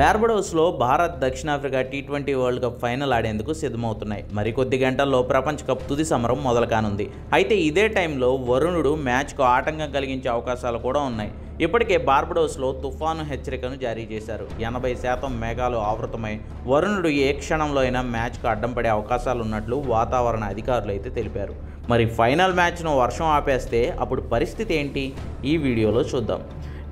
బార్బడోస్లో భారత్ దక్షిణాఫ్రికా T20 world cup final ఆడేందుకు సిద్ధమవుతున్నాయి. మరికొద్ది గంటల్లో ప్రపంచ కప్ తుది సమరం మొదలు కానుంది. అయితే ఇదే టైంలో వరుణుడు మ్యాచ్కు ఆటంకం కలిగించే అవకాశాలు కూడా ఉన్నాయి. ఇప్పటికే బార్బడోస్లో తుఫాను హెచ్చరికను జారీ చేశారు. 80% మేఘాలు ఆవృతమై వరుణుడు ఏ క్షణంలో అయినా మ్యాచ్కు అడ్డం పడే అవకాశాలు ఉన్నట్లు వాతావరణ అధికారులు అయితే తెలిపారు. మరి ఫైనల్ మ్యాచ్ను వర్షం ఆపేస్తే అప్పుడు పరిస్థితి ఏంటి? ఈ వీడియోలో చూద్దాం.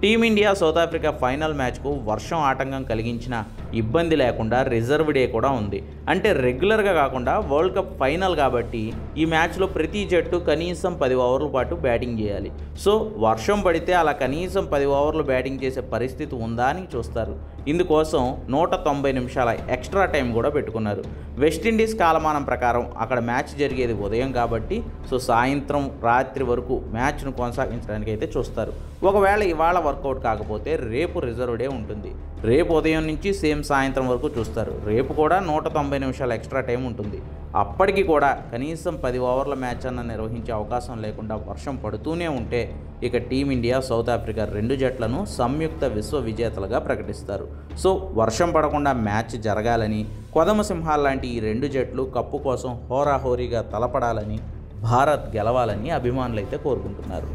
టీమిండియా సౌత్ ఆఫ్రికా ఫైనల్ మ్యాచ్కు వర్షం ఆటంకం కలిగించిన ఇబ్బంది లేకుండా రిజర్వ్ డే కూడా ఉంది. అంటే రెగ్యులర్గా కాకుండా వరల్డ్ కప్ ఫైనల్ కాబట్టి ఈ మ్యాచ్లో ప్రతి జట్టు కనీసం 10 ఓవర్ల పాటు బ్యాటింగ్ చేయాలి. సో వర్షం పడితే అలా కనీసం 10 ఓవర్లు బ్యాటింగ్ చేసే పరిస్థితి ఉందా అని చూస్తారు. ఇందుకోసం 190 నిమిషాల ఎక్స్ట్రా టైం కూడా పెట్టుకున్నారు. వెస్టిండీస్ కాలమానం ప్రకారం అక్కడ మ్యాచ్ జరిగేది ఉదయం కాబట్టి సాయంత్రం రాత్రి వరకు మ్యాచ్ను కొనసాగించడానికి అయితే చూస్తారు. ఒకవేళ ఇవాళ వర్కౌట్ కాకపోతే రేపు రిజర్వ్ డే ఉంటుంది. రేపు ఉదయం నుంచి సేమ్ సాయంత్రం వరకు చూస్తారు. రేపు కూడా 190 నిమిషాల ఎక్స్ట్రా టైం ఉంటుంది. అప్పటికి కూడా కనీసం 10 ఓవర్ల మ్యాచ్ అన్న నిర్వహించే అవకాశం లేకుండా వర్షం పడుతూనే ఉంటే ఇక టీమిండియా సౌత్ ఆఫ్రికా 2 జట్లను సంయుక్త విశ్వ విజేతలుగా ప్రకటిస్తారు. సో వర్షం పడకుండా మ్యాచ్ జరగాలని, కొదమ సింహాల లాంటి ఈ 2 జట్లు కప్పు కోసం హోరాహోరీగా తలపడాలని, భారత్ గెలవాలని అభిమానులు అయితే కోరుకుంటున్నారు.